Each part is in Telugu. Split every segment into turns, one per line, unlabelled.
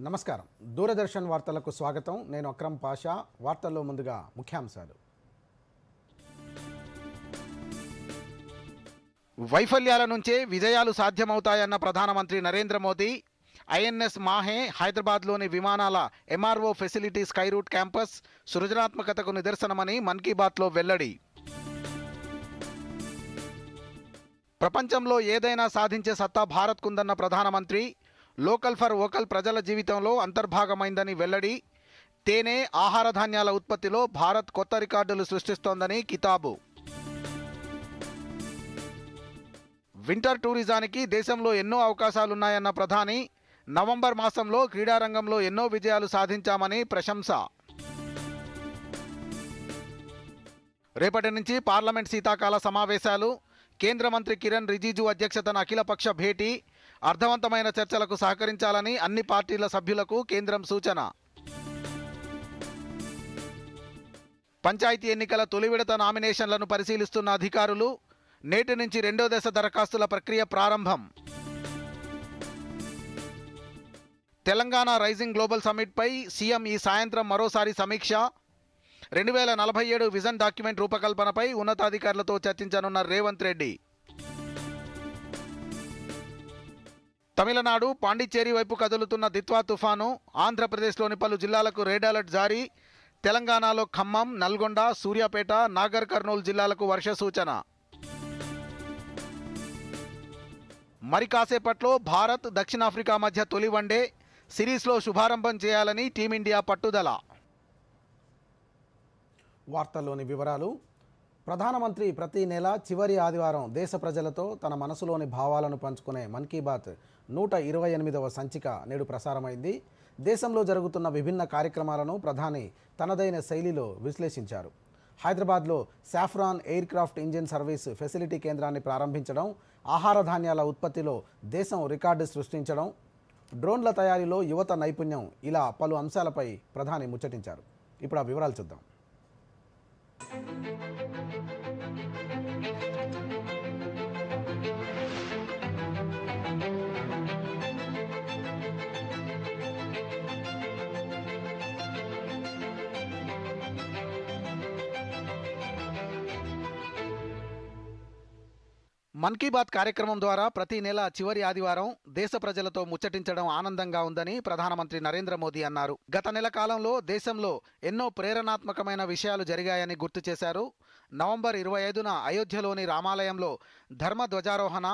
నమస్కారం. దూరదర్శన్ వార్తలకు స్వాగతం. నేను అక్రమ్ పాషా. వార్తల్లో ముందుగా ముఖ్యాంశాలు. వైఫల్యాల నుంచే విజయాలు సాధ్యమవుతాయన్న ప్రధానమంత్రి నరేంద్ర మోదీ. ఐఎన్ఎస్ మాహే హైదరాబాద్లోని విమానాల MRO facility Skyroot campus సృజనాత్మకతకు నిదర్శనమని మన్ కీ బాత్లో వెల్లడి. ప్రపంచంలో ఏదైనా సాధించే సత్తా భారత్కుందన్న ప్రధానమంత్రి. లోకల్ ఫర్ వోకల్ ప్రజల జీవితంలో అంతర్భాగమైందని వెల్లడి. తేనె, ఆహార ధాన్యాల ఉత్పత్తిలో భారత్ కొత్త రికార్డులు సృష్టిస్తోందని కితాబు. వింటర్ టూరిజానికి దేశంలో ఎన్నో అవకాశాలున్నాయన్న ప్రధాని. నవంబర్ మాసంలో క్రీడారంగంలో ఎన్నో విజయాలు సాధించామని ప్రశంస. రేపటి నుంచి పార్లమెంట్ శీతాకాల సమావేశాలు. కేంద్ర మంత్రి కిరణ్ రిజిజు అధ్యక్షతన అఖిలపక్ష భేటీ. అర్థవంతమైన చర్చలకు సహకరించాలని అన్ని పార్టీల సభ్యులకు కేంద్రం సూచన. పంచాయతీ ఎన్నికల తొలి విడత నామినేషన్లను పరిశీలిస్తున్న అధికారులు. నేటి నుంచి రెండో దశ దరఖాస్తుల ప్రక్రియ ప్రారంభం. తెలంగాణ రైజింగ్ గ్లోబల్ సమ్మిట్పై సీఎం ఈ సాయంత్రం మరోసారి సమీక్ష. 2047 విజన్ డాక్యుమెంట్ రూపకల్పనపై ఉన్నతాధికారులతో చర్చించనున్న రేవంత్ రెడ్డి. తమిళనాడు, పాండిచ్చేరి వైపు కదులుతున్న దిత్వా తుఫాను. ఆంధ్రప్రదేశ్లోని పలు జిల్లాలకు రెడ్ అలర్ట్ జారీ. తెలంగాణలో ఖమ్మం, నల్గొండ, సూర్యాపేట, నాగర్ కర్నూలు జిల్లాలకు వర్ష సూచన. మరి కాసేపట్లో భారత్, దక్షిణాఫ్రికా మధ్య తొలి వన్డే సిరీస్లో శుభారంభం చేయాలని టీమిండియా పట్టుదల. వార్తల్లోని వివరాలు. ప్రధానమంత్రి ప్రతి నెల చివరి ఆదివారం దేశ ప్రజలతో తన మనసులోని భావాలను పంచుకునే మన్ కీ బాత్ 128వ సంచిక నేడు ప్రసారమైంది. దేశంలో జరుగుతున్న విభిన్న కార్యక్రమాలను ప్రధాని తనదైన శైలిలో విశ్లేషించారు. హైదరాబాద్లో saffron air craft engine service facility కేంద్రాన్ని ప్రారంభించడం, ఆహార ధాన్యాల ఉత్పత్తిలో దేశం రికార్డు సృష్టించడం, డ్రోన్ల తయారీలో యువత నైపుణ్యం, ఇలా పలు అంశాలపై ప్రధాని ముచ్చటించారు. ఇప్పుడు ఆ వివరాలు చూద్దాం. మన్ కీ బాత్ కార్యక్రమం ద్వారా ప్రతి నెల చివరి ఆదివారం దేశ ప్రజలతో ముచ్చటించడం ఆనందంగా ఉందని ప్రధానమంత్రి నరేంద్ర మోదీ అన్నారు. గత నెల కాలంలో దేశంలో ఎన్నో ప్రేరణాత్మకమైన విషయాలు జరిగాయని గుర్తు చేశారు. నవంబర్ 25న అయోధ్యలోని రామాలయంలో ధర్మ ధ్వజారోహణ,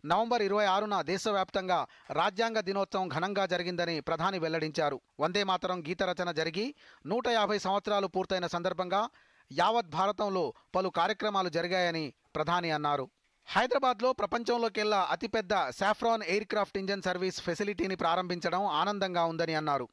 నవంబర్ 26న దేశవ్యాప్తంగా రాజ్యాంగ దినోత్సవం ఘనంగా జరిగిందని ప్రధాని వెల్లడించారు. వందే మాతరం గీత రచన జరిగి 150 సంవత్సరాలు పూర్తయిన సందర్భంగా యావత్ భారతంలో పలు కార్యక్రమాలు జరిగాయని ప్రధాని అన్నారు. హైదరాబాద్లో ప్రపంచంలోకెల్లా అతిపెద్ద Safran aircraft engine service ఫెసిలిటీని ప్రారంభించడం ఆనందంగా ఉందని అన్నారు.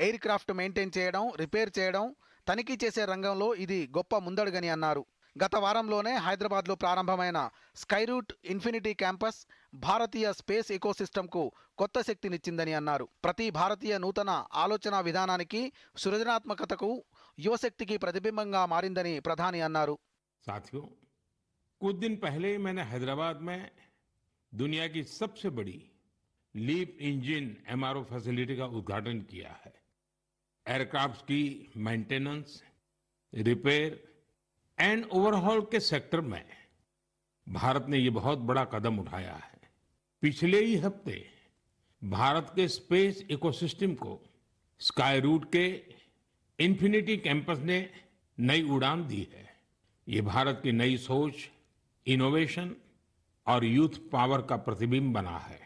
ఎయిర్ క్రాఫ్ట్ మెయింటైన్ చేయడం, రిపేర్ చేయడం, తనిఖీ చేసే రంగంలో ఇది గొప్ప ముందడుగని అన్నారు. గత వారంలోనే హైదరాబాద్లో ప్రారంభమైన స్కై రూట్ ఇన్ఫినిటీ క్యాంపస్ భారతీయ స్పేస్ ఎకోసిస్టమ్కు కొత్త శక్తినిచ్చిందని అన్నారు. ప్రతి భారతీయ నూతన ఆలోచన విధానానికి, సృజనాత్మకతకు, యువశక్తికి ప్రతిబింబంగా మారిందని ప్రధాని అన్నారు.
कुछ दिन पहले मैंने हैदराबाद में दुनिया की सबसे बड़ी लीप इंजन एमआरओ फैसिलिटी का उद्घाटन किया है. एयरक्राफ्ट की मेंटेनेंस, रिपेयर एंड ओवरहॉल के सेक्टर में भारत ने ये बहुत बड़ा कदम उठाया है. पिछले ही हफ्ते भारत के स्पेस इकोसिस्टम को स्काई रूट के इन्फिनिटी कैंपस ने नई उड़ान दी है. ये भारत की नई सोच, ఇన్నోవేషన్ और యూత్ పవర్ का प्रतिबिंब बना है.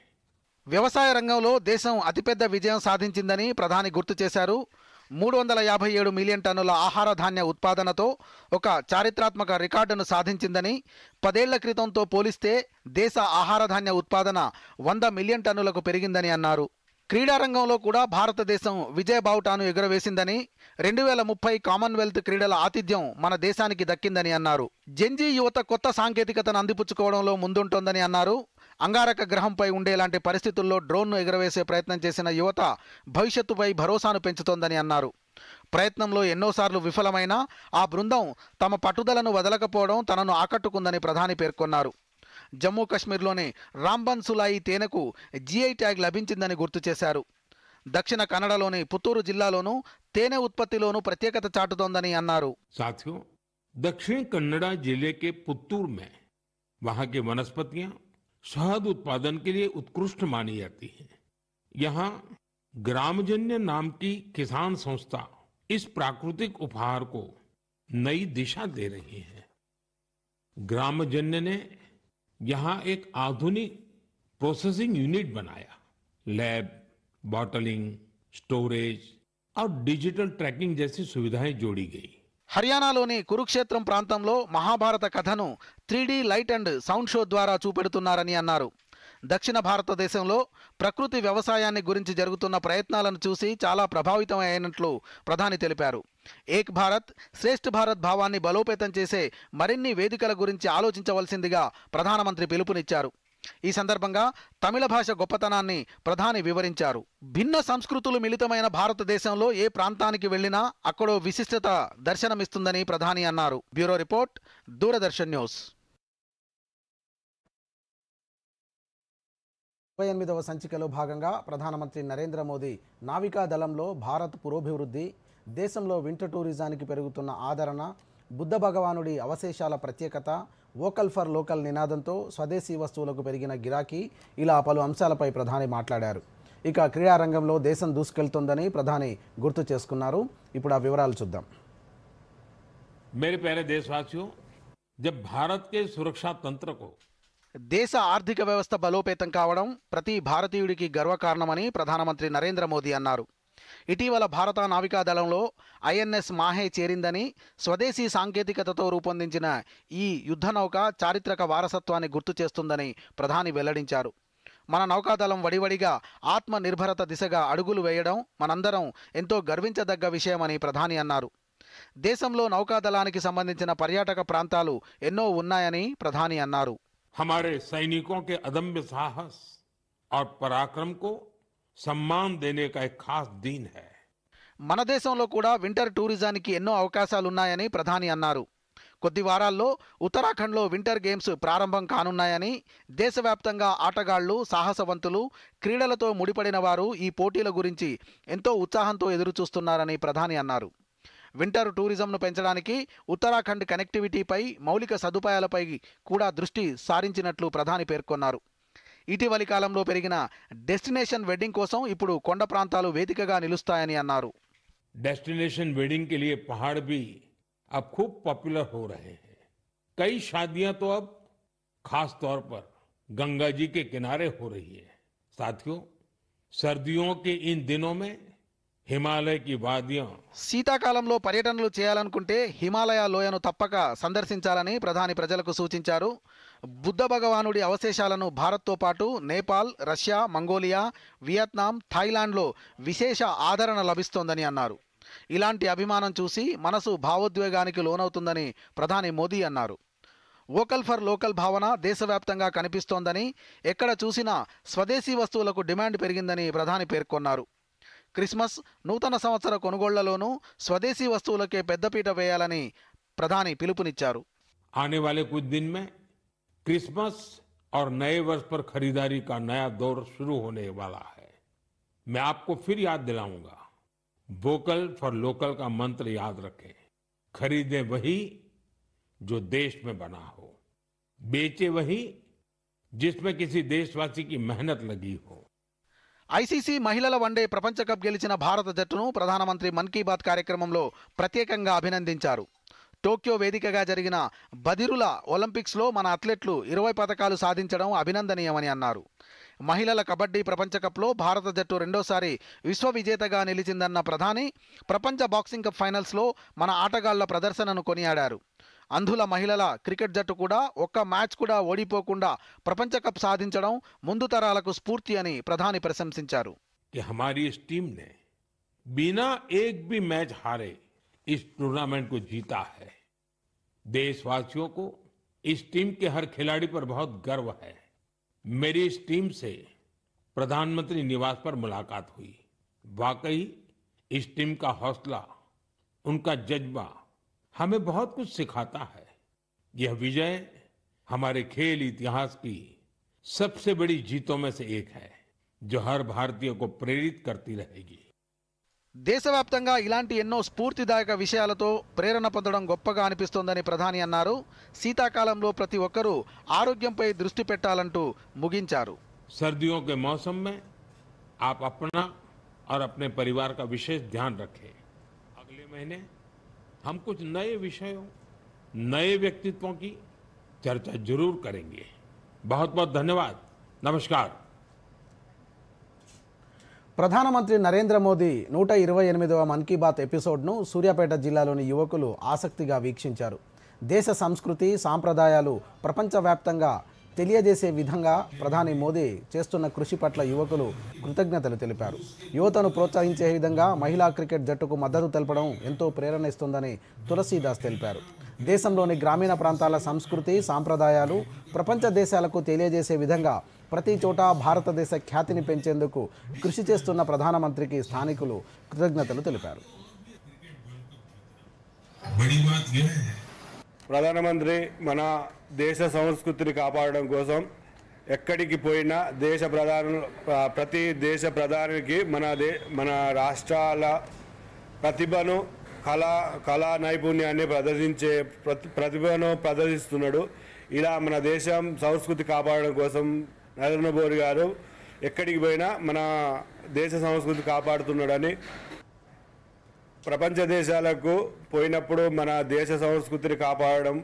వ్యవసాయ రంగంలో దేశం అతిపెద్ద విజయం సాధించిందని ప్రధాని గుర్తు చేశారు. 357 మిలియన్ టన్నుల ఆహార ధాన్య ఉత్పాదనతో ఒక చారిత్రాత్మక రికార్డును సాధించిందని, 10 ఏళ్ల క్రితంతో పోలిస్తే దేశ ఆహార ధాన్య ఉత్పాదన 100 మిలియన్ టన్నులకు పెరిగిందని అన్నారు. క్రీడారంగంలో కూడా భారతదేశం విజయ బావుటాను ఎగురవేసిందని, 2030 కామన్వెల్త్ క్రీడల ఆతిథ్యం మన దేశానికి దక్కిందని అన్నారు. జెన్జీ యువత కొత్త సాంకేతికతను అందిపుచ్చుకోవడంలో ముందుంటోందని అన్నారు. అంగారక గ్రహంపై ఉండేలాంటి పరిస్థితుల్లో డ్రోన్ను ఎగురవేసే ప్రయత్నం చేసిన యువత భవిష్యత్తుపై భరోసాను పెంచుతోందని అన్నారు. ప్రయత్నంలో ఎన్నోసార్లు విఫలమైనా ఆ బృందం తమ పట్టుదలను వదలకపోవడం తనను ఆకట్టుకుందని ప్రధాని పేర్కొన్నారు. జమ్మూ కాశ్మీర్లోని రాంబన్ సులాయి తేనెకు జీఐ ట్యాగ్ లభించిందని గుర్తు చేశారు. దక్షిణ కన్నడలోని పుత్తూరు జిల్లాలోనూ తేనె ఉత్పత్తిలోనూ ప్రత్యేకత చాటుతోందని అన్నారు.
साथियों, दक्षिण कन्नड़ा जिले के पुत्तूर में वहां की वनस्पतियां शहद उत्पादन के लिए उत्कृष्ट मानी जाती हैं। यहाँ ग्रामजन्य नाम की किसान संस्था इस प्राकृतिक उपहार को नई दिशा दे रही है। ग्रामजन्य ने यहाँ एक आधुनिक प्रोसेसिंग यूनिट बनाया। लैब, बॉटलिंग, स्टोरेज और डिजिटल ट्रैकिंग जैसी सुविधाएं जोड़ी गई।
హర్యానాలోని కురుక్షేత్రం ప్రాంతంలో మహాభారత కథను 3D light and sound show ద్వారా చూపెడుతున్నారని అన్నారు. దక్షిణ భారతదేశంలో ప్రకృతి వ్యవసాయాన్ని గురించి జరుగుతున్న ప్రయత్నాలను చూసి చాలా ప్రభావితం అయినట్లు ప్రధాని తెలిపారు. ఏక్ భారత్ శ్రేష్ఠ భారత్ భావాన్ని బలోపేతం చేసే మరిన్ని వేదికల గురించి ఆలోచించవలసిందిగా ప్రధానమంత్రి పిలుపునిచ్చారు. ఈ సందర్భంగా తమిళ భాష గొప్పతనాన్ని ప్రధాని వివరించారు. భిన్న సంస్కృతులు మిళితమైన భారతదేశంలో ఏ ప్రాంతానికి వెళ్లినా అక్కడో విశిష్టత దర్శనమిస్తుందని ప్రధాని అన్నారు. Bureau report, Doordarshan news. 28వ సంచికలో భాగంగా ప్రధానమంత్రి నరేంద్ర మోదీ నావికా దళంలో భారత్ పురోభివృద్ధి, దేశంలో వింటర్ టూరిజానికి పెరుగుతున్న ఆదరణ, బుద్ధ భగవానుడి అవశేషాల ప్రత్యేకత, వోకల్ ఫర్ లోకల్ నినాదంతో స్వదేశీ వస్తువులకు పెరిగిన గిరాకీ, ఇలా పలు అంశాలపై ప్రధాని మాట్లాడారు. ఇక క్రీడా రంగంలో దేశం దూసుకెళ్తోందని ప్రధాని గుర్తు చేసుకున్నారు. ఇప్పుడు ఆ వివరాలు చూద్దాం.
मेरे प्यारे देशवासियों, जब भारत के सुरक्षा तंत्र को
దేశ ఆర్థిక వ్యవస్థ బలోపేతం కావడం ప్రతి భారతీయుడికి గర్వకారణమని ప్రధానమంత్రి నరేంద్ర మోదీ అన్నారు. ఇటీవల భారత నావికాదళంలో ఐఎన్ఎస్ మాహే చేరిందని, స్వదేశీ సాంకేతికతతో రూపొందించిన ఈ యుద్ధ నౌక చారిత్రక వారసత్వాన్ని గుర్తు చేస్తుందని ప్రధాని వెల్లడించారు. మన నౌకాదళం వడివడిగా ఆత్మ నిర్భరత దిశగా అడుగులు వేయడం మనందరం ఎంతో గర్వించదగ్గ విషయమని ప్రధాని అన్నారు. దేశంలో నౌకాదళానికి సంబంధించిన పర్యాటక ప్రాంతాలు ఎన్నో ఉన్నాయని ప్రధాని అన్నారు.
हमारे सैनिकों के अदम्य साहस और पराक्रम को सम्मान देने का एक खास दिन है.
మన దేశంలో కూడా వింటర్ టూరిజానికి ఎన్నో అవకాశాలున్నాయని ప్రధాని అన్నారు. కొద్ది వారాల్లో ఉత్తరాఖండ్లో వింటర్ గేమ్స్ ప్రారంభం కానున్నాయని, దేశవ్యాప్తంగా ఆటగాళ్లు, సాహసవంతులు, క్రీడలతో ముడిపడిన వారు ఈ పోటీల గురించి ఎంతో ఉత్సాహంతో ఎదురుచూస్తున్నారని ప్రధాని అన్నారు. వింటర్ టూరిజంను పెంచడానికి ఉత్తరాఖండ్ కనెక్టివిటీపై, మౌలిక సదుపాయాలపై కూడా దృష్టి సారించినట్లు ప్రధాని పేర్కొన్నారు. ఇటీవలి కాలంలో పెరిగిన డెస్టినేషన్ వెడ్డింగ్ కోసం ఇప్పుడు కొండ ప్రాంతాలు వేదికగా నిలుస్తాయని అన్నారు.
डेस्टिनेशन वेडिंग के लिए पहाड़ भी अब खूब पॉपुलर हो रहे हैं. कई शादियां तो अब खास तौर पर गंगा जी के किनारे हो रही है. साथियों, सर्दियों के इन दिनों में हिमालय की वादियां
శీతాకాలంలో పర్యటనలు చేయాలనుకుంటే హిమాలయ లోయను తప్పక సందర్శించాలని ప్రధాని ప్రజలకు సూచించారు. బుద్ధ భగవానుడి అవశేషాలను భారత్తో పాటు నేపాల్, రష్యా, మంగోలియా, వియత్నాం, థాయిలాండ్లో విశేష ఆదరణ లభిస్తోందని అన్నారు. ఇలాంటి అభిమానం చూసి మనసు భావోద్వేగానికి లోనవుతుందని ప్రధాని మోదీ అన్నారు. వోకల్ ఫర్ లోకల్ భావన దేశవ్యాప్తంగా కనిపిస్తోందని, ఎక్కడ చూసినా స్వదేశీ వస్తువులకు డిమాండ్ పెరిగిందని ప్రధాని పేర్కొన్నారు. క్రిస్మస్, నూతన సంవత్సర కొనుగోళ్లలోనూ స్వదేశీ వస్తువులకే పెద్దపీట వేయాలని ప్రధాని పిలుపునిచ్చారు.
आने वाले कुछ दिन में क्रिसमस और नए वर्ष पर खरीदारी का नया दौर शुरू होने वाला है. मैं आपको फिर याद दिलाऊंगा, वोकल फॉर लोकल का मंत्र याद रखें. खरीदें वही जो देश में बना हो, बेचे वही जिसमें किसी देशवासी की मेहनत लगी हो.
ఐసీసీ మహిళల వన్డే ప్రపంచ కప్ గెలిచిన భారత జట్టును ప్రధానమంత్రి మన్ కీ బాత్ కార్యక్రమంలో ప్రత్యేకంగా అభినందించారు. టోక్యో వేదికగా జరిగిన బదిరుల ఒలింపిక్స్లో మన అథ్లెట్లు 20 పతకాలు సాధించడం అభినందనీయమని అన్నారు. మహిళల కబడ్డీ ప్రపంచ కప్లో భారత జట్టు రెండోసారి విశ్వ విజేతగా నిలిచిందన్న ప్రధాని, ప్రపంచ బాక్సింగ్ కప్ ఫైనల్స్లో మన ఆటగాళ్ల ప్రదర్శనను కొనియాడారు. అంధుల మహిళల క్రికెట్ జట్టు కూడా ఒక్క మ్యాచ్ కూడా ఓడిపోకుండా ప్రపంచ కప్ సాధించడం ముందు తరాలకు స్ఫూర్తి అని ప్రధాని ప్రశంసించారు.
कि हमारी इस टीम ने बिना एक भी मैच हारे इस टूर्नामेंट को जीता है. देशवासियों को इस टीम के हर खिलाड़ी पर बहुत गर्व है. मेरी इस टीम से प्रधानमंत्री निवास पर मुलाकात हुई. वाकई इस टीम का हौसला, उनका जज्बा हमें बहुत कुछ सिखाता है. यह विजय हमारे खेल इतिहास की सबसे बड़ी जीतों में से एक है. जो हर भारतीय को प्रेरित करती रहेगी।
దేశవ్యాప్తంగా ఇలాంటి ఎన్నో స్ఫూర్తిదాయక విషయాలతో ప్రేరణ పొందడం గొప్పగా అనిపిస్తోందని ప్రధాని అన్నారు. శీతాకాలంలో ప్రతి ఒక్కరూ ఆరోగ్యంపై దృష్టి పెట్టాలంటూ ముగించారు.
सर्दियों के मौसम में आप अपना और अपने परिवार का विशेष ध्यान रखें। अगले महीने हम कुछ नए विषयों, नए व्यक्तित्वों की चर्चा जरूर करेंगे। बहुत बहुत धन्यवाद। नमस्कार।
ప్రధానమంత్రి నరేంద్ర మోదీ 128వ మన్ కీ బాత్ ఎపిసోడ్ను సూర్యాపేట జిల్లాలోని యువకులు ఆసక్తిగా వీక్షించారు. దేశ సంస్కృతి సాంప్రదాయాలు ప్రపంచవ్యాప్తంగా తెలియజేసే విధంగా ప్రధాని మోదీ చేస్తున్న కృషి పట్ల యువకులు కృతజ్ఞతలు తెలిపారు. యువతను ప్రోత్సహించే విధంగా మహిళా క్రికెట్ జట్టుకు మద్దతు తెలపడం ఎంతో ప్రేరణ ఇస్తుందని తులసీదాస్ తెలిపారు. దేశంలోని గ్రామీణ ప్రాంతాల సంస్కృతి సాంప్రదాయాలు ప్రపంచ దేశాలకు తెలియజేసే విధంగా ప్రతి చోట భారతదేశ ఖ్యాతిని పెంచేందుకు కృషి చేస్తున్న ప్రధానమంత్రికి స్థానికులు కృతజ్ఞతలు తెలిపారు.
ప్రధానమంత్రి మన దేశ సంస్కృతిని కాపాడడం కోసం ఎక్కడికి పోయినా ప్రతి దేశ ప్రధానికి మన రాష్ట్రాల ప్రతిభను కళా నైపుణ్యాన్ని ప్రతిభను ప్రదర్శిస్తున్నాడు. ఇలా మన దేశం సంస్కృతి కాపాడడం కోసం నరేంద్ర మోదీ గారు ఎక్కడికి పోయినా మన దేశ సంస్కృతి కాపాడుతున్నాడని, ప్రపంచ దేశాలకు పోయినప్పుడు మన దేశ సంస్కృతిని కాపాడడం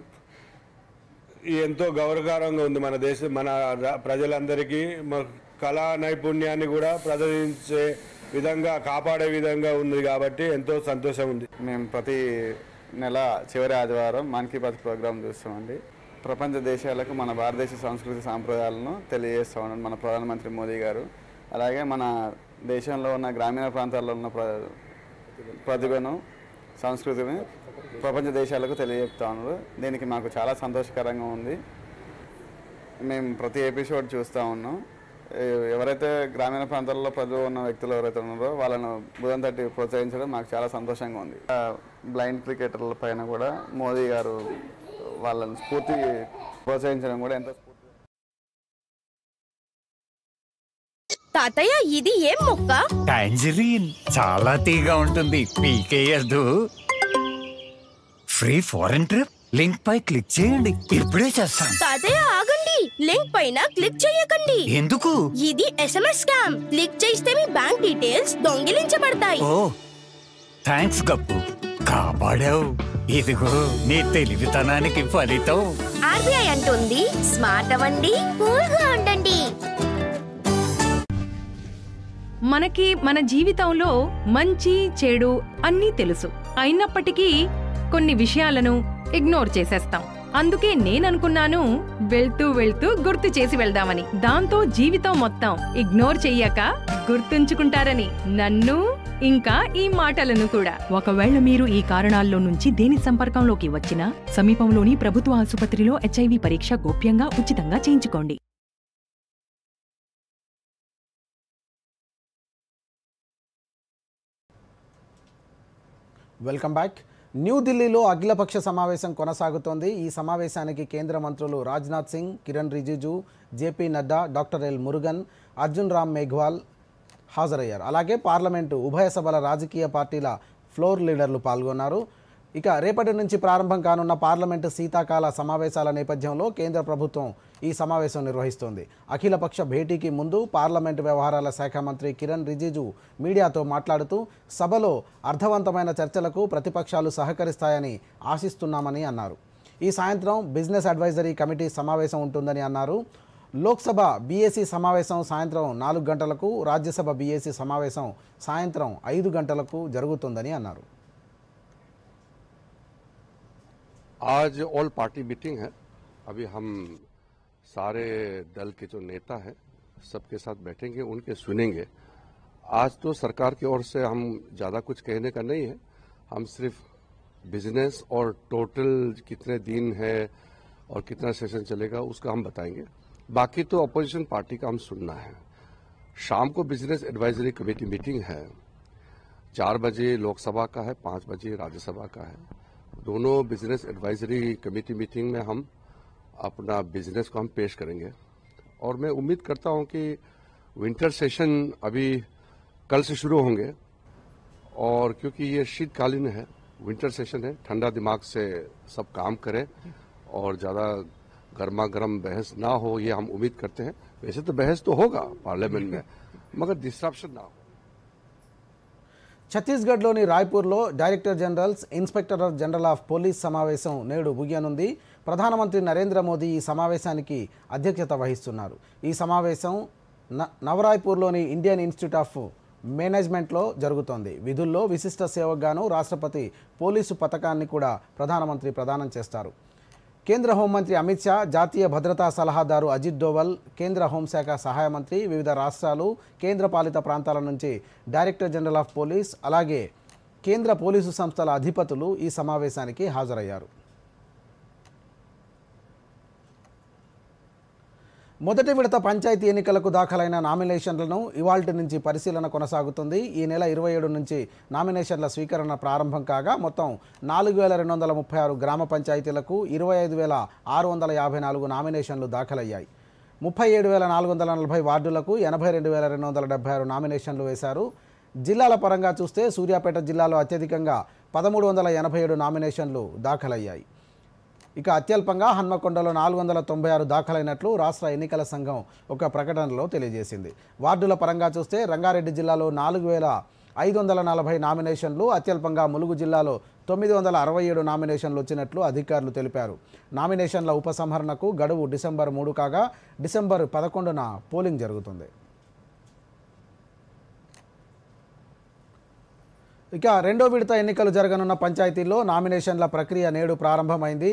ఎంతో గౌరవకరంగా ఉంది. మన ప్రజలందరికీ కళా నైపుణ్యాన్ని కూడా ప్రదర్శించే విధంగా కాపాడే విధంగా ఉంది కాబట్టి ఎంతో సంతోషం ఉంది.
మేము ప్రతి నెల చివరి ఆదివారం మన్ కీ బాత్ ప్రోగ్రాం చూస్తామండి. ప్రపంచ దేశాలకు మన భారతదేశ సంస్కృతి సాంప్రదాయాలను తెలియజేస్తూ ఉన్నాడు మన ప్రధానమంత్రి మోదీ గారు. అలాగే మన దేశంలో ఉన్న గ్రామీణ ప్రాంతాల్లో ఉన్న ప్రతిభను సంస్కృతిని ప్రపంచ దేశాలకు తెలియజెప్తా ఉన్నారు. దీనికి మాకు చాలా సంతోషకరంగా ఉంది. మేము ప్రతి ఎపిసోడ్ చూస్తూ ఉన్నాం. ఎవరైతే గ్రామీణ ప్రాంతాల్లో ప్రతిభ ఉన్న వ్యక్తులు ఎవరైతే ఉన్నారో వాళ్ళను బుధం తట్టి ప్రోత్సహించడం మాకు చాలా సంతోషంగా ఉంది. బ్లైండ్ క్రికెటర్ల పైన కూడా మోదీ గారు వాళ్ళని ప్రోత్సహించడం కూడా ఎంతో
తాతయ్య ఇది ఏం మొక్క?
టాంజరీన్. చాలా తీగా ఉంటుంది, పీకేయద్దు. ఫ్రీ ఫారెన్ ట్రిప్ లింక్ పై క్లిక్ చేయండి. ఇప్పుడే చేస్తాను.
తాతయ్య ఆగండి, లింక్ పైన క్లిక్ చేయకండి.
ఎందుకు?
ఇది SMS స్కామ్. క్లిక్ చేస్తే మీ బ్యాంక్ డీటెయిల్స్ దొంగిలించబడతాయి.
ఓ థాంక్స్ గప్పు, కాపాడావు. ఇదిగో నీ తెలివితనానికి ఫలితం.
RBI అంటుంది స్మార్ట్ అవ్వండి, కూల్ గా ఉండండి.
మనకి మన జీవితంలో మంచి చెడు అన్నీ తెలుసు. అయినప్పటికీ కొన్ని విషయాలను ఇగ్నోర్ చేసేస్తాం. అందుకే నేననుకున్నాను వెళ్తూ వెళ్తూ గుర్తు చేసి వెళ్దామని. దాంతో జీవితం మొత్తం ఇగ్నోర్ చెయ్యక గుర్తుంచుకుంటారని, నన్ను ఇంకా ఈ మాటలను కూడా. ఒకవేళ మీరు ఈ కారణాల్లో నుంచి దేని సంపర్కంలోకి వచ్చినా సమీపంలోని ప్రభుత్వ ఆసుపత్రిలో HIV పరీక్ష గోప్యంగా ఉచితంగా చేయించుకోండి.
Welcome back. న్యూఢిల్లీలో అఖిలపక్ష సమావేశం కొనసాగుతోంది. ఈ సమావేశానికి కేంద్ర మంత్రులు Rajnath Singh, Kiran Rijiju, JP Nadda, doctor L Murugan, Arjun Ram Meghwal హాజరయ్యారు. అలాగే పార్లమెంటు ఉభయ సభల రాజకీయ పార్టీల ఫ్లోర్ లీడర్లు పాల్గొన్నారు. ఇక రేపటి నుంచి ప్రారంభం కానున్న పార్లమెంటు శీతాకాల సమావేశాల నేపథ్యంలో కేంద్ర ప్రభుత్వం ఈ సమావేశం నిర్వహిస్తోంది. అఖిలపక్ష భేటీకి ముందు పార్లమెంటు వ్యవహారాల శాఖ మంత్రి కిరణ్ రిజిజు మీడియాతో మాట్లాడుతూ సభలో అర్థవంతమైన చర్చలకు ప్రతిపక్షాలు సహకరిస్తాయని ఆశిస్తున్నామని అన్నారు. ఈ సాయంత్రం బిజినెస్ అడ్వైజరీ కమిటీ సమావేశం ఉంటుందని అన్నారు. లోక్సభ బీఏసీ సమావేశం సాయంత్రం 4 గంటలకు, రాజ్యసభ బీఏసీ సమావేశం సాయంత్రం 5 గంటలకు జరుగుతుందని అన్నారు.
आज ऑल पार्टी मीटिंग है. अभी हम सारे दल के जो नेता हैं सबके साथ बैठेंगे, उनके सुनेंगे. आज तो सरकार की ओर से हम ज़्यादा कुछ कहने का नहीं है. हम सिर्फ बिजनेस और टोटल कितने दिन है और कितना सेशन चलेगा उसका हम बताएंगे. बाकी तो अपोजिशन पार्टी का हम सुनना है. शाम को बिजनेस एडवाइजरी कमेटी मीटिंग है. 4 बजे लोकसभा का है, 5 बजे राज्यसभा का है. दोनों बिजनेस एडवाइजरी कमेटी मीटिंग में हम अपना बिजनेस को हम पेश करेंगे और मैं उम्मीद करता हूं कि विंटर सेशन अभी कल से शुरू होंगे और क्योंकि ये शीतकालीन है, विंटर सेशन है, ठंडा दिमाग से सब काम करें और ज़्यादा गर्मा गर्म बहस ना हो, ये हम उम्मीद करते हैं। वैसे तो बहस तो होगा पार्लियामेंट में, मगर डिस्ट्रप्शन ना हो।
ఛత్తీస్గఢ్లోని రాయ్పూర్లో director generals, inspector general of police సమావేశం నేడు ముగియనుంది. ప్రధానమంత్రి నరేంద్ర మోదీ ఈ సమావేశానికి అధ్యక్షత వహిస్తున్నారు. ఈ సమావేశం నవరాయ్పూర్లోని ఇండియన్ ఇన్స్టిట్యూట్ ఆఫ్ మేనేజ్మెంట్లో జరుగుతోంది. విధుల్లో విశిష్ట సేవకు గాను రాష్ట్రపతి పోలీసు పథకాన్ని కూడా ప్రధానమంత్రి ప్రదానం చేస్తారు. కేంద్ర హోంమంత్రి అమిత్ షా, జాతీయ భద్రతా సలహాదారు అజిత్ డోవల్, కేంద్ర హోంశాఖ సహాయ మంత్రి, వివిధ రాష్ట్రాలు, కేంద్రపాలిత ప్రాంతాల నుంచి డైరెక్టర్ జనరల్ ఆఫ్ పోలీస్, అలాగే కేంద్ర పోలీసు సంస్థల అధిపతులు ఈ సమావేశానికి హాజరయ్యారు. మొదటి విడత పంచాయతీ ఎన్నికలకు దాఖలైన నామినేషన్లను ఇవాల్టి నుంచి పరిశీలన కొనసాగుతుంది. ఈ నెల 27 నుంచి నామినేషన్ల స్వీకరణ ప్రారంభం కాగా మొత్తం 4236 గ్రామ పంచాయతీలకు 25654 నామినేషన్లు దాఖలయ్యాయి. 37440 వార్డులకు 82276 నామినేషన్లు వేశారు. జిల్లాల పరంగా చూస్తే సూర్యాపేట జిల్లాలో అత్యధికంగా 1387 నామినేషన్లు దాఖలయ్యాయి. ఇక అత్యల్పంగా హన్మకొండలో 496 దాఖలైనట్లు రాష్ట్ర ఎన్నికల సంఘం ఒక ప్రకటనలో తెలియజేసింది. వార్డుల పరంగా చూస్తే రంగారెడ్డి జిల్లాలో 4540 నామినేషన్లు, అత్యల్పంగా ములుగు జిల్లాలో 967 నామినేషన్లు వచ్చినట్లు అధికారులు తెలిపారు. నామినేషన్ల ఉపసంహరణకు గడువు డిసెంబర్ 3 కాగా డిసెంబర్ 11న పోలింగ్ జరుగుతుంది. ఇక రెండో విడత ఎన్నికలు జరగనున్న పంచాయతీల్లో నామినేషన్ల ప్రక్రియ నేడు ప్రారంభమైంది.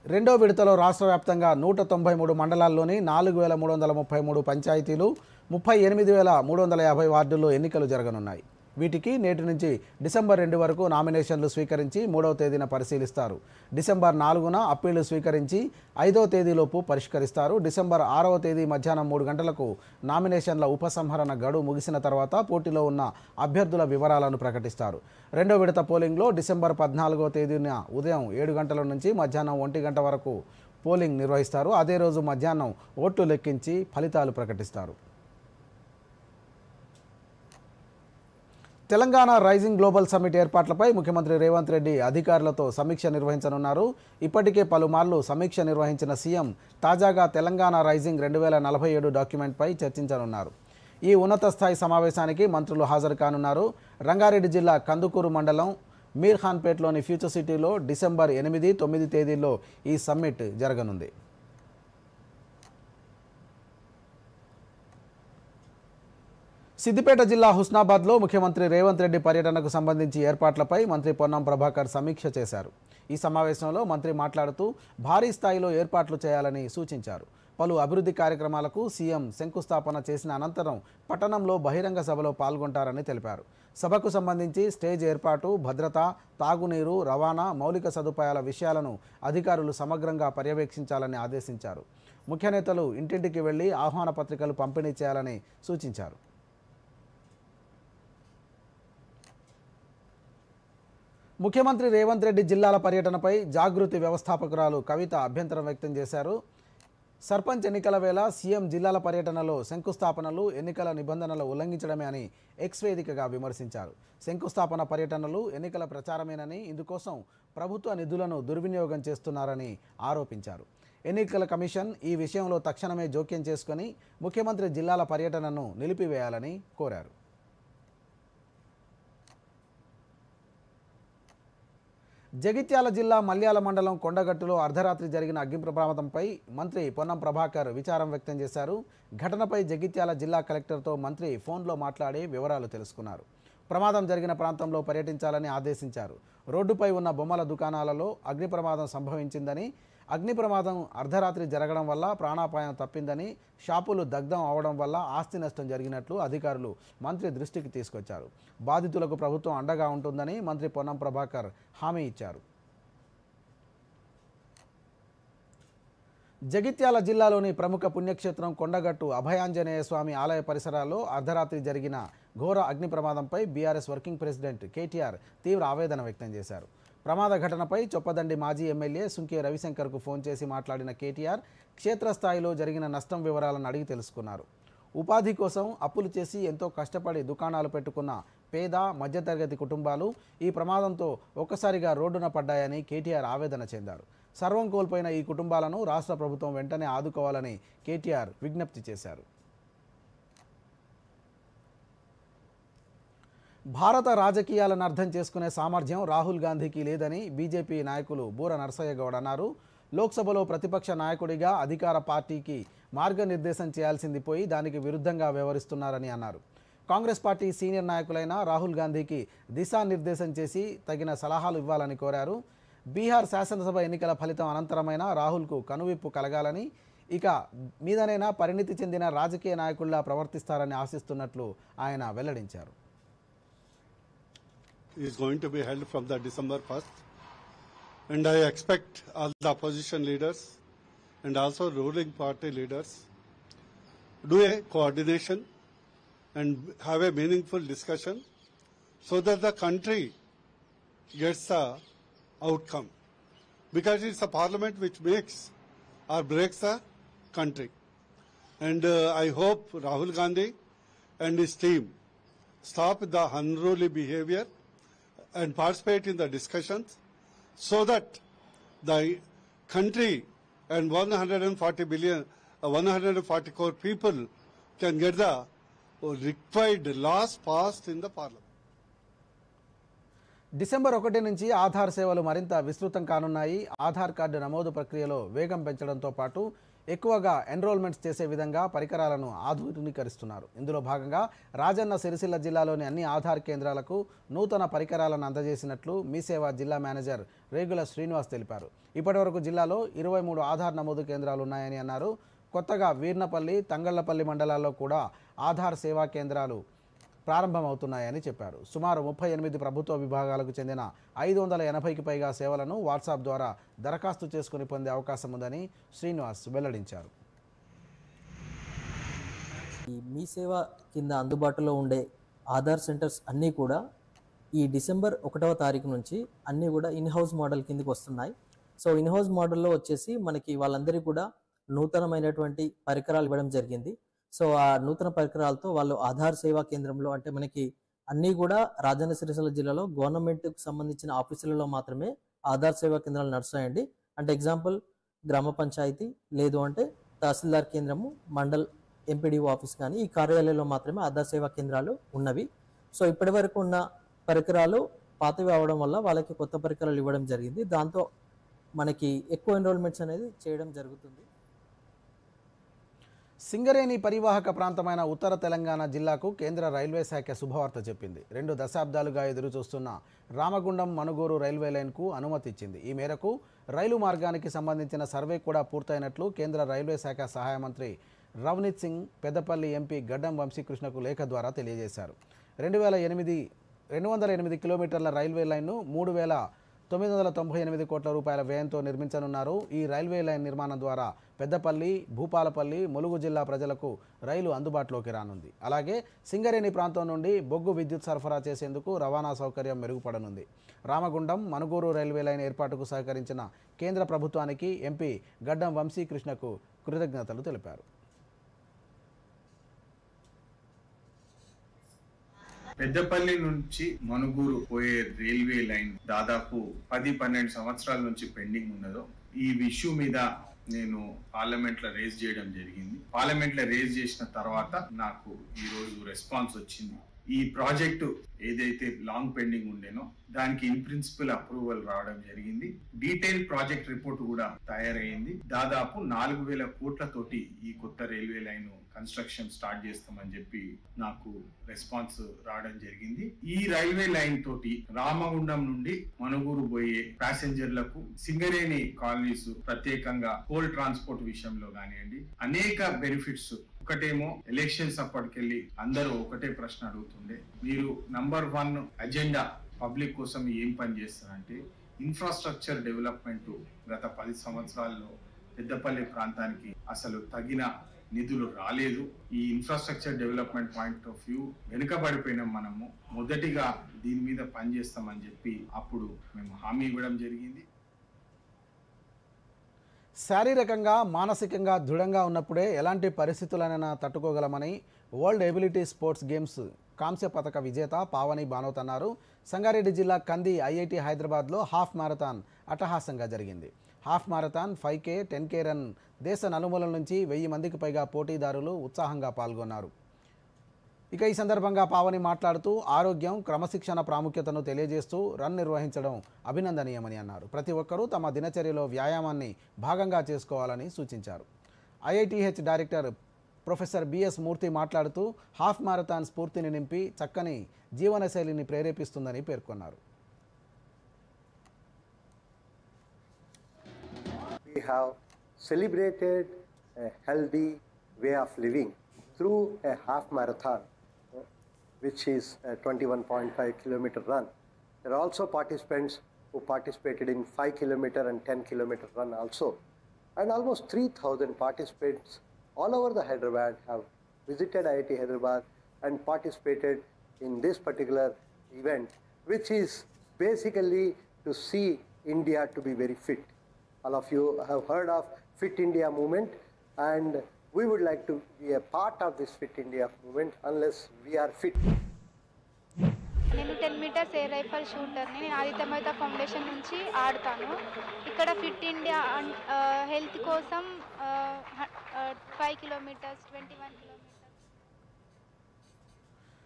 రెండో విడతలో రాష్ట్ర వ్యాప్తంగా 193 మండలాల్లోని 4333 పంచాయతీలు, 38350 వార్డుల్లో ఎన్నికలు జరగనున్నాయి. వీటికి నేటి నుంచి డిసెంబర్ 2 వరకు నామినేషన్లు స్వీకరించి 3వ తేదీన పరిశీలిస్తారు. డిసెంబర్ 4న అప్పీళ్లు స్వీకరించి 5వ తేదీలోపు పరిష్కరిస్తారు. డిసెంబర్ 6వ తేదీ మధ్యాహ్నం 3 గంటలకు నామినేషన్ల ఉపసంహరణ గడువు ముగిసిన తర్వాత పోటీలో ఉన్న అభ్యర్థుల వివరాలను ప్రకటిస్తారు. రెండో విడత పోలింగ్లో డిసెంబర్ 14వ తేదీన ఉదయం 7 గంటల నుంచి మధ్యాహ్నం 1 గంట వరకు పోలింగ్ నిర్వహిస్తారు. అదే రోజు మధ్యాహ్నం ఓట్లు లెక్కించి ఫలితాలు ప్రకటిస్తారు. తెలంగాణ రైజింగ్ గ్లోబల్ సమ్మిట్ ఏర్పాట్లపై ముఖ్యమంత్రి రేవంత్ రెడ్డి అధికారులతో సమీక్ష నిర్వహించనున్నారు. ఇప్పటికే పలుమార్లు సమీక్ష నిర్వహించిన సీఎం తాజాగా తెలంగాణ రైజింగ్ 2047 డాక్యుమెంట్పై చర్చించనున్నారు. ఈ ఉన్నత స్థాయి సమావేశానికి మంత్రులు హాజరు కానున్నారు. రంగారెడ్డి జిల్లా కందుకూరు మండలం మీర్ఖాన్పేట్లోని ఫ్యూచర్ సిటీలో డిసెంబర్ 8, 9 తేదీల్లో ఈ సమ్మిట్ జరగనుంది. సిద్దిపేట జిల్లా హుస్నాబాద్లో ముఖ్యమంత్రి రేవంత్ రెడ్డి పర్యటనకు సంబంధించి ఏర్పాట్లపై మంత్రి పొన్నం ప్రభాకర్ సమీక్ష చేశారు. ఈ సమావేశంలో మంత్రి మాట్లాడుతూ భారీ స్థాయిలో ఏర్పాట్లు చేయాలని సూచించారు. పలు అభివృద్ధి కార్యక్రమాలకు సీఎం శంకుస్థాపన చేసిన అనంతరం పట్టణంలో బహిరంగ సభలో పాల్గొంటారని తెలిపారు. సభకు సంబంధించి స్టేజ్ ఏర్పాటు, భద్రత, తాగునీరు, రవాణా, మౌలిక సదుపాయాల విషయాలను అధికారులు సమగ్రంగా పర్యవేక్షించాలని ఆదేశించారు. ముఖ్య నేతలు ఇంటింటికి వెళ్లి ఆహ్వాన పత్రికలు పంపిణీ చేయాలని సూచించారు. ముఖ్యమంత్రి రేవంత్ రెడ్డి జిల్లాల పర్యటనపై జాగృతి వ్యవస్థాపకురాలు కవిత అభ్యంతరం వ్యక్తం చేశారు. సర్పంచ్ ఎన్నికల వేళ సీఎం జిల్లాల పర్యటనలో శంకుస్థాపనలు ఎన్నికల నిబంధనలు ఉల్లంఘించడమే అని ఎక్స్ వేదికగా విమర్శించారు. శంకుస్థాపన పర్యటనలు ఎన్నికల ప్రచారమేనని, ఇందుకోసం ప్రభుత్వ నిధులను దుర్వినియోగం చేస్తున్నారని ఆరోపించారు. ఎన్నికల కమిషన్ ఈ విషయంలో తక్షణమే జోక్యం చేసుకుని ముఖ్యమంత్రి జిల్లాల పర్యటనను నిలిపివేయాలని కోరారు. జగిత్యాల జిల్లా మల్యాల మండలం కొండగట్టులో అర్ధరాత్రి జరిగిన అగ్ని ప్రమాదంపై మంత్రి పొన్నం ప్రభాకర్ విచారం వ్యక్తం చేశారు. ఘటనపై జగిత్యాల జిల్లా కలెక్టర్తో మంత్రి ఫోన్లో మాట్లాడి వివరాలు తెలుసుకున్నారు. ప్రమాదం జరిగిన ప్రాంతంలో పర్యటించాలని ఆదేశించారు. రోడ్డుపై ఉన్న బొమ్మల దుకాణాలలో అగ్ని ప్రమాదం సంభవించిందని, అగ్ని ప్రమాదం అర్ధరాత్రి జరగడం వల్ల ప్రాణాపాయం తప్పిందని, షాపులు దగ్ధం అవడం వల్ల ఆస్తి నష్టం జరిగినట్లు అధికారులు మంత్రి దృష్టికి తీసుకొచ్చారు. బాధితులకు ప్రభుత్వం అండగా ఉంటుందని మంత్రి పొన్నం ప్రభాకర్ హామీ ఇచ్చారు. జగిత్యాల జిల్లాలోని ప్రముఖ పుణ్యక్షేత్రం కొండగట్టు అభయాంజనేయ స్వామి ఆలయ పరిసరాల్లో అర్ధరాత్రి జరిగిన ఘోర అగ్ని ప్రమాదంపై బీఆర్ఎస్ వర్కింగ్ ప్రెసిడెంట్ కేటీఆర్ తీవ్ర ఆవేదన వ్యక్తం చేశారు. ప్రమాద ఘటనపై చొప్పదండి మాజీ ఎమ్మెల్యే సుంకే రవిశంకర్కు ఫోన్ చేసి మాట్లాడిన కేటీఆర్ క్షేత్రస్థాయిలో జరిగిన నష్టం వివరాలను అడిగి తెలుసుకున్నారు. ఉపాధి కోసం అప్పులు చేసి ఎంతో కష్టపడి దుకాణాలు పెట్టుకున్న పేద మధ్యతరగతి కుటుంబాలు ఈ ప్రమాదంతో ఒక్కసారిగా రోడ్డున పడ్డాయని కేటీఆర్ ఆవేదన చెందారు. సర్వం కోల్పోయిన ఈ కుటుంబాలను రాష్ట్ర ప్రభుత్వం వెంటనే ఆదుకోవాలని కేటీఆర్ విజ్ఞప్తి చేశారు. భారత రాజకీయాలను అర్థం చేసుకునే సామర్థ్యం రాహుల్ గాంధీకి లేదని బీజేపీ నాయకులు బూర నరసయ్య గౌడ్ అన్నారు. లోక్సభలో ప్రతిపక్ష నాయకుడిగా అధికార పార్టీకి మార్గనిర్దేశం చేయాల్సింది పోయి దానికి విరుద్ధంగా వ్యవహరిస్తున్నారని అన్నారు. కాంగ్రెస్ పార్టీ సీనియర్ నాయకులైన రాహుల్ గాంధీకి దిశానిర్దేశం చేసి తగిన సలహాలు ఇవ్వాలని కోరారు. బీహార్ శాసనసభ ఎన్నికల ఫలితం అనంతరమైన రాహుల్కు కనువిప్పు కలగాలని, ఇక మీదనైనా పరిణితి చెందిన రాజకీయ నాయకుల్లా ప్రవర్తిస్తారని ఆశిస్తున్నట్లు ఆయన వెల్లడించారు.
Is going to be held from the December 1st, and I expect all the opposition leaders and also ruling party leaders do a coordination and have a meaningful discussion so that the country gets the outcome, because it's a parliament which makes or breaks the country. And I hope Rahul Gandhi and his team stop the unruly behavior and participate in the discussions so that the country and 140 crore people can get the required laws passed in the parliament.
December 1 నుంచి ఆధార్ సేవలు మరింత విస్తృతం కానున్నాయి. ఆధార్ కార్డు నమోదు ప్రక్రియలో వేగం పెంచడంతో పాటు ఎక్కువగా ఎన్రోల్మెంట్స్ చేసే విధంగా పరికరాలను ఆధునీకరిస్తున్నారు. ఇందులో భాగంగా రాజన్న సిరిసిల్ల జిల్లాలోని అన్ని ఆధార్ కేంద్రాలకు నూతన పరికరాలను అందజేసినట్లు మీసేవా జిల్లా మేనేజర్ రేగుల శ్రీనివాస్ తెలిపారు. ఇప్పటివరకు జిల్లాలో 23 ఆధార్ నమోదు కేంద్రాలు ఉన్నాయని అన్నారు. కొత్తగా వీర్నపల్లి, తంగళ్లపల్లి మండలాల్లో కూడా ఆధార్ సేవా కేంద్రాలు ప్రారంభమవుతున్నాయని చెప్పారు. సుమారు 38 ప్రభుత్వ విభాగాలకు చెందిన 580కి పైగా సేవలను వాట్సాప్ ద్వారా దరఖాస్తు చేసుకుని పొందే అవకాశం ఉందని శ్రీనివాస్ వెల్లడించారు.
ఈ మీ సేవ కింద అందుబాటులో ఉండే ఆధార్ సెంటర్స్ అన్నీ కూడా ఈ డిసెంబర్ 1వ తారీఖు నుంచి అన్నీ కూడా ఇన్ హౌస్ మోడల్ కిందకి వస్తున్నాయి. సో ఇన్ హౌస్ మోడల్లో వచ్చేసి మనకి వాళ్ళందరికీ కూడా నూతనమైనటువంటి పరికరాలు ఇవ్వడం జరిగింది. సో ఆ నూతన పరికరాలతో వాళ్ళు ఆధార్ సేవా కేంద్రంలో, అంటే మనకి అన్నీ కూడా రాజన్న సిరిసిల్ల జిల్లాలో గవర్నమెంట్కి సంబంధించిన ఆఫీసులలో మాత్రమే ఆధార్ సేవా కేంద్రాలు నడుస్తాయండి. అంటే ఎగ్జాంపుల్ గ్రామ పంచాయతీ, లేదు అంటే తహసీల్దార్ కేంద్రము, మండల్ ఎంపీడీఓ ఆఫీస్, కానీ ఈ కార్యాలయంలో మాత్రమే ఆధార్ సేవా కేంద్రాలు ఉన్నవి. సో ఇప్పటి వరకు ఉన్న పరికరాలు పాతవి అవడం వల్ల వాళ్ళకి కొత్త పరికరాలు ఇవ్వడం జరిగింది. దాంతో మనకి ఎక్కువ ఎన్రోల్మెంట్స్ అనేది చేయడం జరుగుతుంది.
సింగరేణి పరివాహక ప్రాంతమైన ఉత్తర తెలంగాణ జిల్లాకు కేంద్ర రైల్వే శాఖ శుభవార్త చెప్పింది. 2 దశాబ్దాలుగా ఎదురుచూస్తున్న రామగుండం మనుగూరు రైల్వే లైన్కు అనుమతి ఇచ్చింది. ఈ మేరకు రైలు మార్గానికి సంబంధించిన సర్వే కూడా పూర్తయినట్లు కేంద్ర రైల్వే శాఖ సహాయ మంత్రి రవనీత్ సింగ్ పెద్దపల్లి ఎంపీ గడ్డం వంశీకృష్ణకు లేఖ ద్వారా తెలియజేశారు. 208 కిలోమీటర్ల రైల్వే లైన్ను 3,998 కోట్ల రూపాయల వ్యయంతో నిర్మించనున్నారు. ఈ రైల్వే లైన్ నిర్మాణం ద్వారా పెద్దపల్లి, భూపాలపల్లి, ములుగు జిల్లా ప్రజలకు రైలు అందుబాటులోకి రానుంది. అలాగే సింగరేణి ప్రాంతం నుండి బొగ్గు విద్యుత్ సరఫరా చేసేందుకు రవాణా సౌకర్యం మెరుగుపడనుంది. రామగుండం మనుగూరు రైల్వే లైన్ ఏర్పాటుకు సహకరించిన కేంద్ర ప్రభుత్వానికి ఎంపీ గడ్డం వంశీకృష్ణకు కృతజ్ఞతలు తెలిపారు.
పెద్దపల్లి నుంచి మనుగూరు పోయే రైల్వే లైన్ దాదాపు 10-12 సంవత్సరాల నుంచి పెండింగ్ ఉన్నదో ఈ ఇష్యూ మీద నేను పార్లమెంట్ లో రేజ్ చేయడం జరిగింది. పార్లమెంట్ లో రేజ్ చేసిన తర్వాత నాకు ఈ రోజు రెస్పాన్స్ వచ్చింది. ఈ ప్రాజెక్టు ఏదైతే లాంగ్ పెండింగ్ ఉండేనో దానికి ఇన్ ప్రిన్సిపల్ అప్రూవల్ రావడం జరిగింది. డీటెయిల్ ప్రాజెక్ట్ రిపోర్ట్ కూడా తయారైంది. దాదాపు 4,000 కోట్లతోటి ఈ కొత్త రైల్వే లైన్ కన్స్ట్రక్షన్ స్టార్ట్ చేస్తామని చెప్పి నాకు రెస్పాన్స్ రావడం జరిగింది. ఈ రైల్వే లైన్ తోటి రామగుండం నుండి మనుగూరు పోయే ప్యాసింజర్లకు సింగరేణి కాలనీస్ ప్రత్యేకంగా కోల్ ట్రాన్స్పోర్ట్ విషయంలో కానివ్వండి అనేక బెనిఫిట్స్. ఒకటేమో ఎలక్షన్స్ అప్పటికెళ్ళి అందరూ ఒకటే ప్రశ్న అడుగుతుండే, మీరు నంబర్ 1 అజెండా పబ్లిక్ కోసం ఏం పని చేస్తారంటే ఇన్ఫ్రాస్ట్రక్చర్ డెవలప్మెంట్. గత 10 సంవత్సరాల్లో పెద్దపల్లి ప్రాంతానికి అసలు తగిన నిధులు రాలేదు. ఈ infrastructure development point of view వెనుకబడిపోయినాం. మనము మొదటిగా దీని మీద పనిచేస్తామని చెప్పి అప్పుడు మేము హామీ ఇవ్వడం జరిగింది.
శారీరకంగా మానసికంగా దృఢంగా ఉన్నప్పుడే ఎలాంటి పరిస్థితులనైనా తట్టుకోగలమని వరల్డ్ ఎబిలిటీ స్పోర్ట్స్ గేమ్స్ కాంస్య పథక విజేత పావని బానోత్ అన్నారు. సంగారెడ్డి జిల్లా కంది ఐఐటి హైదరాబాద్లో హాఫ్ మారథాన్ అట్టహాసంగా జరిగింది. Half marathon 5K 10K run దేశ నలుమూలల నుంచి 1000 మందికి పైగా పోటీదారులు ఉత్సాహంగా పాల్గొన్నారు. ఇక ఈ సందర్భంగా పావని మాట్లాడుతూ ఆరోగ్యం క్రమశిక్షణ ప్రాముఖ్యతను తెలియజేస్తూ రన్ నిర్వహించడం అభినందనీయమని అన్నారు. ప్రతి ఒక్కరూ తమ దినచర్యలో వ్యాయామాన్ని భాగంగా చేసుకోవాలని సూచించారు. ఐఐటిహెచ్ డైరెక్టర్ ప్రొఫెసర్ బిఎస్ మూర్తి మాట్లాడుతూ హాఫ్ మారథాన్ స్ఫూర్తిని నింపి చక్కని జీవనశైలిని ప్రేరేపిస్తుందని పేర్కొన్నారు.
We have celebrated a healthy way of living through a half marathon, which is a 21.5 kilometer run. There are also participants who participated in 5 kilometer and 10 kilometer run also. And almost 3,000 participants all over the Hyderabad have visited IIT Hyderabad and participated in this particular event, which is basically to see India to be very fit. All of you have heard of Fit India movement, and we would like to be a part of this Fit India movement unless we are fit.
నేను 10 మీటర్స్ ఎయిర్ రైఫల్ షూటర్ని. నేను ఆదిత్య మెహతా ఫౌండేషన్ నుంచి ఆడతాను. ఇక్కడ ఫిట్ ఇండియా హెల్త్ కోసం 5 కిలోమీటర్స్ 21 కిలోమీటర్స్.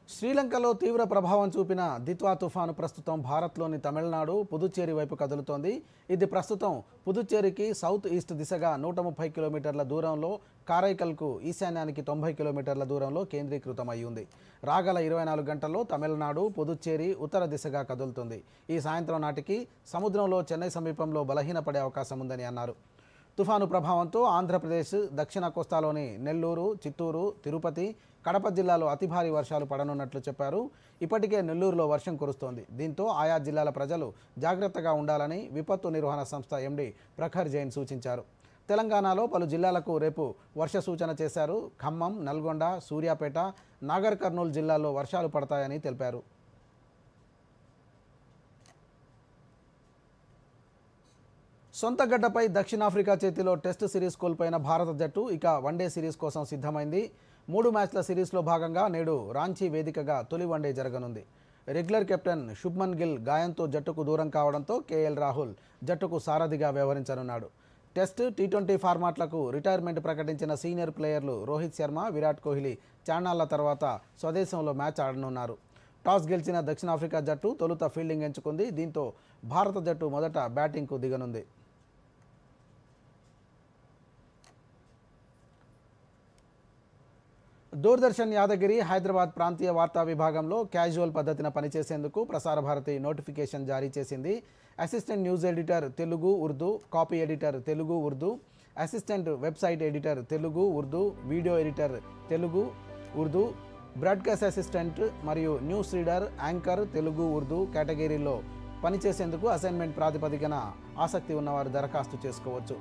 శ్రీలంకలో తీవ్ర ప్రభావం చూపిన దిత్వా తుఫాను ప్రస్తుతం భారత్లోని తమిళనాడు పుదుచ్చేరి వైపు కదులుతోంది. ఇది ప్రస్తుతం పుదుచ్చేరికి సౌత్ ఈస్ట్ దిశగా 130 కిలోమీటర్ల దూరంలో, కారైకల్కు ఈశాన్యానికి 90 కిలోమీటర్ల దూరంలో కేంద్రీకృతమై ఉంది. రాగల 24 గంటల్లో తమిళనాడు పుదుచ్చేరి ఉత్తర దిశగా కదులుతుంది. ఈ సాయంత్రం నాటికి సముద్రంలో చెన్నై సమీపంలో బలహీనపడే అవకాశం ఉందని అన్నారు. తుఫాను ప్రభావంతో ఆంధ్రప్రదేశ్, దక్షిణ కోస్తాలోని నెల్లూరు, చిత్తూరు, తిరుపతి, కడప జిల్లాలో అతి భారీ వర్షాలు పడనున్నట్లు చెప్పారు. ఇప్పటికే నెల్లూరులో వర్షం కురుస్తోంది. దీంతో ఆయా జిల్లాల ప్రజలు జాగ్రత్తగా ఉండాలని విపత్తు నిర్వహణ సంస్థ ఎండీ ప్రఖర్ జైన్ సూచించారు. తెలంగాణలో పలు జిల్లాలకు రేపు వర్ష సూచన చేశారు. ఖమ్మం, నల్గొండ, సూర్యాపేట, నాగర్ కర్నూలు జిల్లాల్లో వర్షాలు పడతాయని తెలిపారు. సొంత గడ్డపై దక్షిణాఫ్రికా చేతిలో టెస్ట్ సిరీస్ కోల్పోయిన భారత జట్టు ఇక వన్డే సిరీస్ కోసం సిద్ధమైంది. 3 మ్యాచ్ల సిరీస్లో భాగంగా నేడు రాంచీ వేదికగా తొలి వన్డే జరగనుంది. రెగ్యులర్ కెప్టెన్ శుభ్మన్ గిల్ గాయంతో జట్టుకు దూరం కావడంతో కేఎల్ రాహుల్ జట్టుకు సారథిగా వ్యవహరించనున్నాడు. టెస్ట్, టీ20 ఫార్మాట్లకు రిటైర్మెంట్ ప్రకటించిన సీనియర్ ప్లేయర్లు రోహిత్ శర్మ, విరాట్ కోహ్లీ చాన్నాళ్ల తర్వాత స్వదేశంలో మ్యాచ్ ఆడనున్నారు. టాస్ గెలిచిన దక్షిణాఫ్రికా జట్టు తొలుత ఫీల్డింగ్ ఎంచుకుంది. దీంతో భారత జట్టు మొదట బ్యాటింగ్కు దిగనుంది. దూరదర్శన్ యాదగిరి హైదరాబాద్ ప్రాంతీయ వార్తా విభాగంలో క్యాజువల్ పద్ధతిన పనిచేసేందుకు ప్రసార భారతి నోటిఫికేషన్ జారీ చేసింది. Assistant news editor Telugu Urdu, copy editor Telugu Urdu, assistant website editor Telugu Urdu, video editor Telugu Urdu, broadcast assistant మరియు news reader anchor Telugu Urdu కేటగిరీలో పనిచేసేందుకు అసైన్మెంట్ ప్రాతిపదికన ఆసక్తి ఉన్నవారు దరఖాస్తు చేసుకోవచ్చు.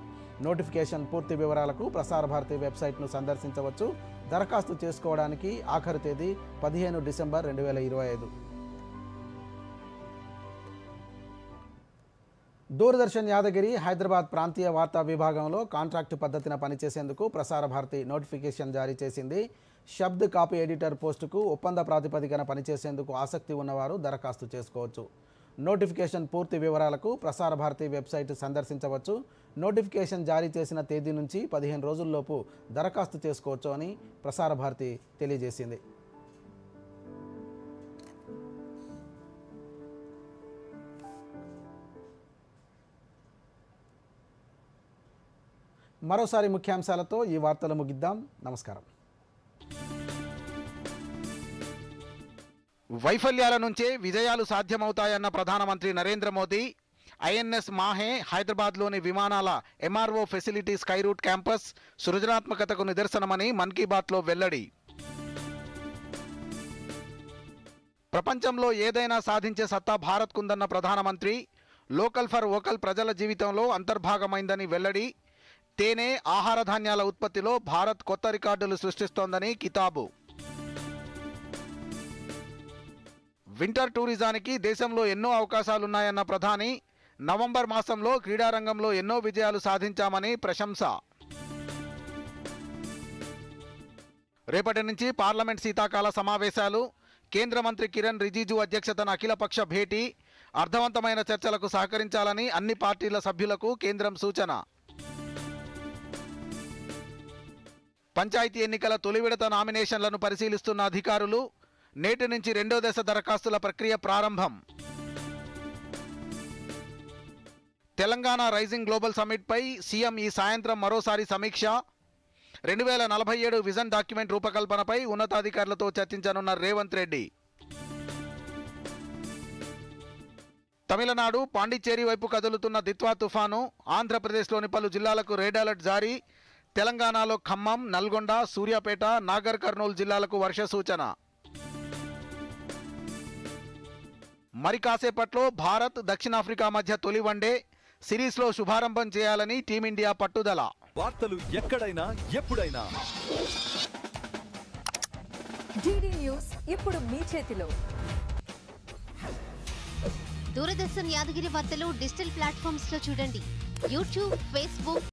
నోటిఫికేషన్ పూర్తి వివరాలకు ప్రసార భారతి వెబ్సైట్ను సందర్శించవచ్చు. దరఖాస్తు చేసుకోవడానికి ఆఖరు తేదీ 15 డిసెంబర్ 2025. దూరదర్శన్ యాదగిరి హైదరాబాద్ ప్రాంతీయ వార్తా విభాగంలో కాంట్రాక్టు పద్ధతిన పనిచేసేందుకు ప్రసార భారతి నోటిఫికేషన్ జారీ చేసింది. శబ్ద్ కాపీ ఎడిటర్ పోస్టుకు ఒప్పంద ప్రాతిపదికన పనిచేసేందుకు ఆసక్తి ఉన్నవారు దరఖాస్తు చేసుకోవచ్చు. నోటిఫికేషన్ పూర్తి వివరాలకు ప్రసార భారతి వెబ్సైట్ సందర్శించవచ్చు. నోటిఫికేషన్ జారీ చేసిన తేదీ నుంచి 15 రోజుల్లోపు దరఖాస్తు చేసుకోవచ్చు అని ప్రసార భారతి తెలియజేసింది. మరోసారి ముఖ్యాంశాలతో ఈ వార్తలు ముగిద్దాం. నమస్కారం. వైఫల్యాల నుంచే విజయాలు సాధ్యమవుతాయన్న ప్రధానమంత్రి నరేంద్ర మోదీ. ఐఎన్ఎస్ మాహే హైదరాబాద్లోని విమానాల MRO facility Skyroot campus సృజనాత్మకతకు నిదర్శనమని మన్ కీ బాత్లో వెల్లడి. ప్రపంచంలో ఏదైనా సాధించే సత్తా భారత్కుందన్న ప్రధానమంత్రి. లోకల్ ఫర్ వోకల్ ప్రజల జీవితంలో అంతర్భాగమైందని వెల్లడి. తేనె, ఆహార ధాన్యాల ఉత్పత్తిలో భారత్ కొత్త రికార్డులు సృష్టిస్తోందని కితాబు. వింటర్ టూరిజానికి దేశంలో ఎన్నో అవకాశాలున్నాయన్న ప్రధాని. నవంబర్ మాసంలో క్రీడారంగంలో ఎన్నో విజయాలు సాధించామని ప్రశంస. రేపటి నుంచి పార్లమెంట్ శీతాకాల సమావేశాలు. కేంద్ర మంత్రి కిరణ్ రిజిజు అధ్యక్షతన అఖిలపక్ష భేటీ. అర్థవంతమైన చర్చలకు సహకరించాలని అన్ని పార్టీల సభ్యులకు కేంద్రం సూచన. పంచాయతీ ఎన్నికల తొలి విడత నామినేషన్లను పరిశీలిస్తున్న అధికారులు. నేటి నుంచి రెండో దశ దరఖాస్తుల ప్రక్రియ ప్రారంభం. తెలంగాణ రైజింగ్ గ్లోబల్ సమ్మిట్పై సీఎం ఈ సాయంత్రం మరోసారి సమీక్ష. 2047 విజన్ డాక్యుమెంట్ రూపకల్పనపై ఉన్నతాధికారులతో చర్చించనున్న రేవంత్ రెడ్డి. తమిళనాడు పాండిచ్చేరి వైపు కదులుతున్న దిత్వా తుఫాను. ఆంధ్రప్రదేశ్లోని పలు జిల్లాలకు రెడ్ అలర్ట్ జారీ. తెలంగాణలో ఖమ్మం, నల్గొండ, సూర్యాపేట, నాగర్ కర్నూలు జిల్లాలకు వర్ష సూచన. మరి కాసేపట్లో భారత్ దక్షిణాఫ్రికా మధ్య తొలి వన్డే సిరీస్లో శుభారంభం చేయాలని టీమిండియా పట్టుదల.
వార్తలు ఎక్కడైనా ఎప్పుడైనా
DD న్యూస్ ఇప్పుడు మీ చేతిలో.
దూరదర్శన్ యాదగిరి వార్తలు డిజిటల్ ప్లాట్ఫామ్స్ లో చూడండి. YouTube, Facebook,